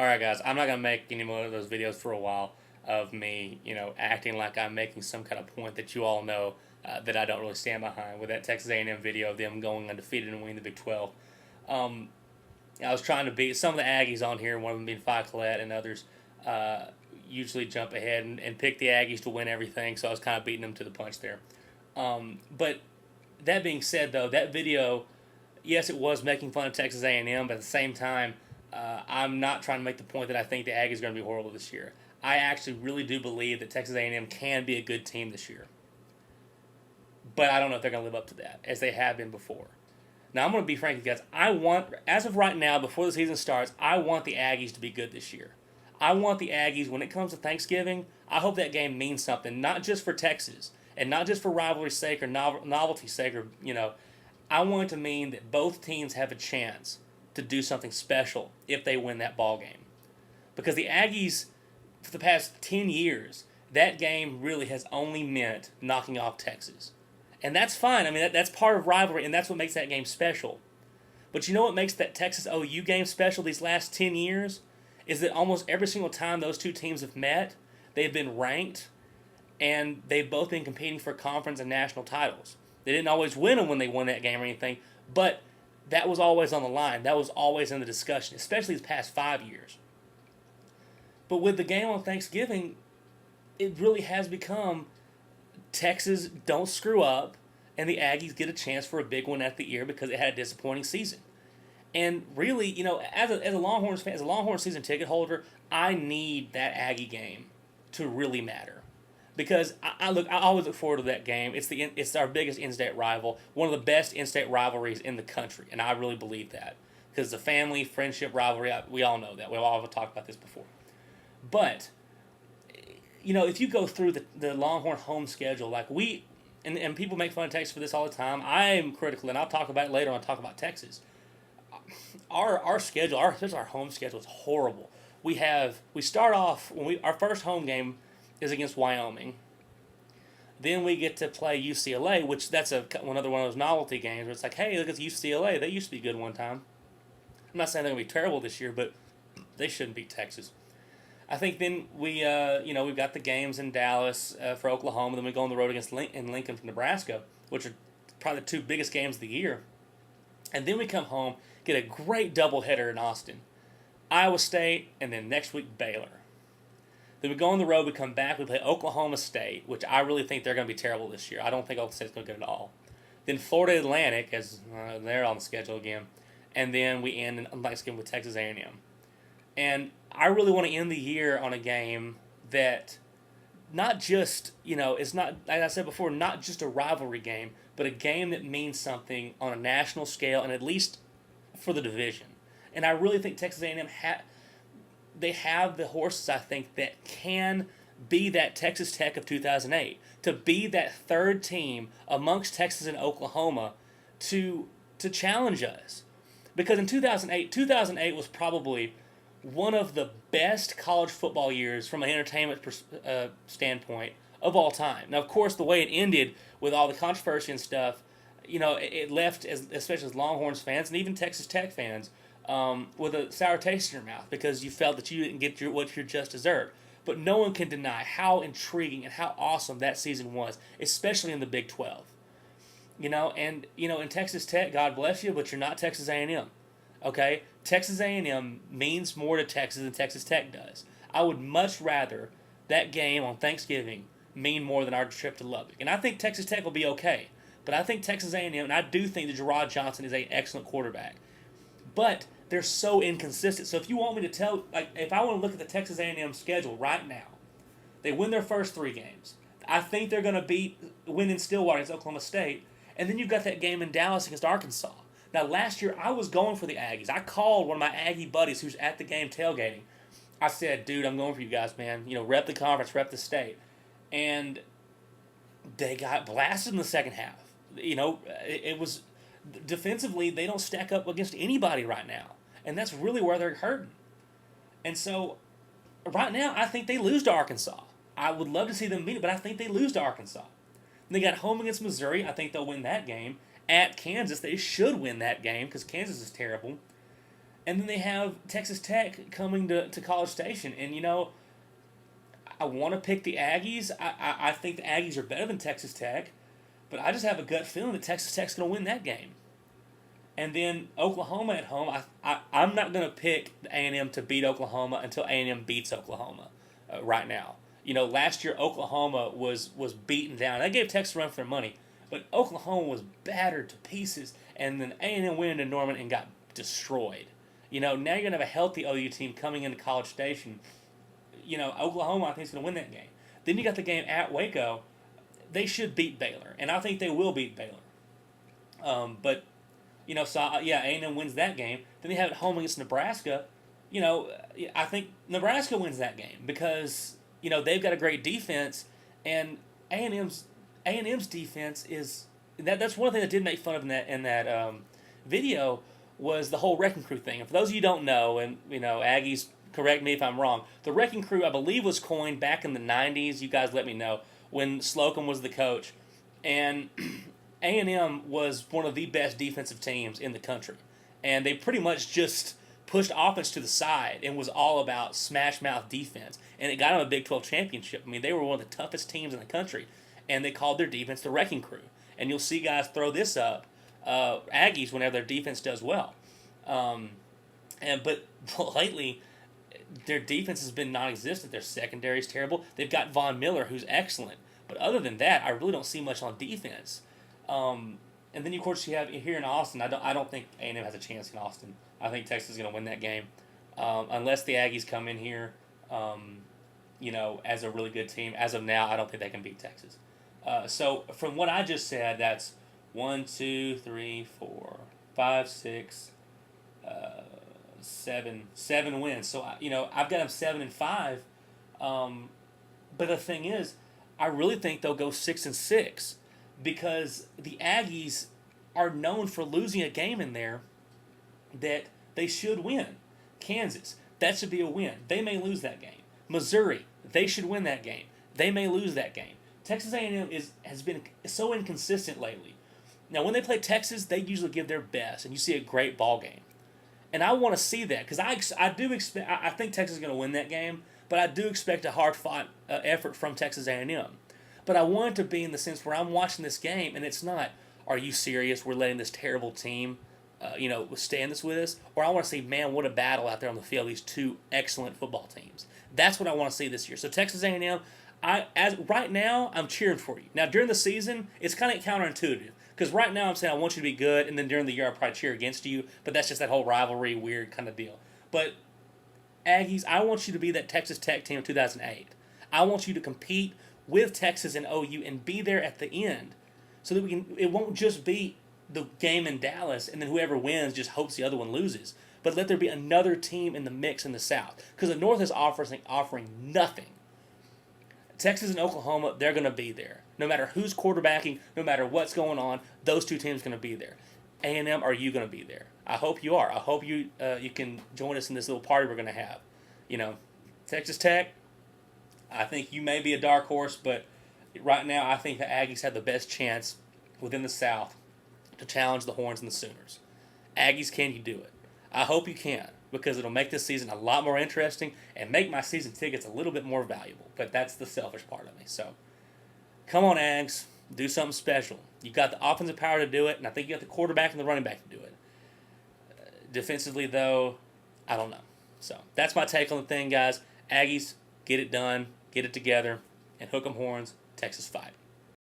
All right, guys, I'm not gonna make any more of those videos for a while of me, acting like I'm making some kind of point that you all know that I don't really stand behind. With that Texas A&M video of them going undefeated and winning the Big 12, um, I was trying to beat some of the Aggies on here, one of them being Phi Colette, and others usually jump ahead and pick the Aggies to win everything. So I was kind of beating them to the punch there. But that being said, though, that video, yes, it was making fun of Texas A&M, but at the same time, I'm not trying to make the point that I think the Aggies are going to be horrible this year. I actually really do believe that Texas A&M can be a good team this year, but I don't know if they're going to live up to that as they have been before. Now, I'm going to be frank with you guys. As of right now, before the season starts, I want the Aggies to be good this year. I want the Aggies, when it comes to Thanksgiving, I hope that game means something, not just for Texas and not just for rivalry's sake or novelty's sake, I want it to mean that both teams have a chance to do something special if they win that ball game. Because the Aggies, for the past 10 years, that game really has only meant knocking off Texas. And that's fine. I mean, that's part of rivalry, and that's what makes that game special. But you know what makes that Texas OU game special these last 10 years? Is that almost every single time those two teams have met, they've been ranked, and they've both been competing for conference and national titles. They didn't always win them when they won that game or anything, but that was always on the line. That was always in the discussion, especially the past 5 years. But with the game on Thanksgiving, it really has become Texas don't screw up, and the Aggies get a chance for a big one at the year because it had a disappointing season. And really, as a Longhorns fan, as a Longhorns season ticket holder, I need that Aggie game to really matter. Because I always look forward to that game. It's our biggest in-state rival, one of the best in-state rivalries in the country, and I really believe that because the family friendship rivalry. We all know that. We've all talked about this before. But if you go through the Longhorn home schedule, like and people make fun of Texas for this all the time. I am critical, and I'll talk about it later when I talk about Texas. Our schedule, especially our home schedule, is horrible. We start off our first home game is against Wyoming. Then we get to play UCLA, which that's another one of those novelty games where it's like, hey, look at UCLA. They used to be good one time. I'm not saying they're going to be terrible this year, but they shouldn't beat Texas. I think then we've got the games in Dallas for Oklahoma. Then we go on the road against Lincoln from Nebraska, which are probably the two biggest games of the year. And then we come home, get a great doubleheader in Austin. Iowa State, and then next week Baylor. Then we go on the road, we come back, we play Oklahoma State, which I really think they're going to be terrible this year. I don't think Oklahoma State's going to get it all. Then Florida Atlantic, as they're on the schedule again. And then we end on Thanksgiving with Texas A&M. And I really want to end the year on a game that not just, it's not, like I said before, not just a rivalry game, but a game that means something on a national scale and at least for the division. And I really think Texas A&M they have the horses, I think, that can be that Texas Tech of 2008, to be that third team amongst Texas and Oklahoma to challenge us. Because in 2008 was probably one of the best college football years from an entertainment standpoint of all time. Now, of course, the way it ended with all the controversy and stuff, it left, especially as Longhorns fans and even Texas Tech fans, with a sour taste in your mouth because you felt that you didn't get what you just deserved. But no one can deny how intriguing and how awesome that season was, especially in the Big 12. In Texas Tech, God bless you, but you're not Texas A&M. Okay? Texas A&M means more to Texas than Texas Tech does. I would much rather that game on Thanksgiving mean more than our trip to Lubbock. And I think Texas Tech will be okay. But I think Texas A&M, and I do think that Gerard Johnson is an excellent quarterback. But they're so inconsistent. So if you want me to if I want to look at the Texas A&M schedule right now, they win their first 3 games. I think they're going to win in Stillwater against Oklahoma State. And then you've got that game in Dallas against Arkansas. Now, last year, I was going for the Aggies. I called one of my Aggie buddies who's at the game tailgating. I said, dude, I'm going for you guys, man. Rep the conference, rep the state. And they got blasted in the second half. It was defensively, they don't stack up against anybody right now. And that's really where they're hurting. And so, right now, I think they lose to Arkansas. I would love to see them beat it, but I think they lose to Arkansas. And they got home against Missouri. I think they'll win that game. At Kansas, they should win that game because Kansas is terrible. And then they have Texas Tech coming to College Station. And, I want to pick the Aggies. I think the Aggies are better than Texas Tech. But I just have a gut feeling that Texas Tech's going to win that game. And then Oklahoma at home, I'm not going to pick A&M to beat Oklahoma until A&M beats Oklahoma right now. Last year Oklahoma was beaten down. They gave Texas a run for their money. But Oklahoma was battered to pieces. And then A&M went into Norman and got destroyed. Now you're going to have a healthy OU team coming into College Station. Oklahoma, I think, is going to win that game. Then you got the game at Waco. They should beat Baylor, and I think they will beat Baylor. But A&M wins that game. Then they have it home against Nebraska. I think Nebraska wins that game because they've got a great defense, and A&M's defense is that's one thing that did make fun of in that video was the whole wrecking crew thing. And for those of you who don't know, and Aggies, correct me if I'm wrong, the wrecking crew I believe was coined back in the '90s. You guys let me know when Slocum was the coach, and A&M was one of the best defensive teams in the country, and they pretty much just pushed offense to the side and was all about smash mouth defense, and it got them a Big 12 championship. I mean, they were one of the toughest teams in the country, and they called their defense the wrecking crew. And you'll see guys throw this up, Aggies, whenever their defense does well. But lately, their defense has been non-existent. Their secondary is terrible. They've got Von Miller, who's excellent. But other than that, I really don't see much on defense. And then, of course, you have here in Austin. I don't think A&M has a chance in Austin. I think Texas is going to win that game. Unless the Aggies come in here, as a really good team. As of now, I don't think they can beat Texas. So from what I just said, that's 1, 2, 3, 4, 5, 6, 7 wins. So I've got them 7-5. But the thing is, I really think they'll go 6-6 because the Aggies are known for losing a game in there that they should win. Kansas, that should be a win. They may lose that game. Missouri, they should win that game. They may lose that game. Texas A&M has been so inconsistent lately. Now, when they play Texas, they usually give their best, and you see a great ball game. And I want to see that because I do expect. I think Texas is going to win that game, but I do expect a hard-fought effort from Texas A&M. But I want it to be in the sense where I'm watching this game, and it's not, are you serious? We're letting this terrible team, stand this with us? Or I want to see, man, what a battle out there on the field. These two excellent football teams. That's what I want to see this year. So Texas A&M, right now, I'm cheering for you. Now during the season, it's kind of counterintuitive because right now I'm saying I want you to be good, and then during the year I'll probably cheer against you. But that's just that whole rivalry, weird kind of deal. But Aggies, I want you to be that Texas Tech team of 2008. I want you to compete with Texas and OU and be there at the end, so that it won't just be the game in Dallas and then whoever wins just hopes the other one loses. But let there be another team in the mix in the South because the North is offering nothing. Texas and Oklahoma, they're going to be there. No matter who's quarterbacking, no matter what's going on, those two teams are going to be there. A&M, are you going to be there? I hope you are. I hope you can join us in this little party we're going to have. Texas Tech, I think you may be a dark horse, but right now I think the Aggies have the best chance within the South to challenge the Horns and the Sooners. Aggies, can you do it? I hope you can, because it'll make this season a lot more interesting and make my season tickets a little bit more valuable. But that's the selfish part of me. So, come on, Ags. Do something special. You've got the offensive power to do it, and I think you got the quarterback and the running back to do it. Defensively, though, I don't know. So, that's my take on the thing, guys. Aggies, get it done, get it together, and hook 'em horns, Texas fight.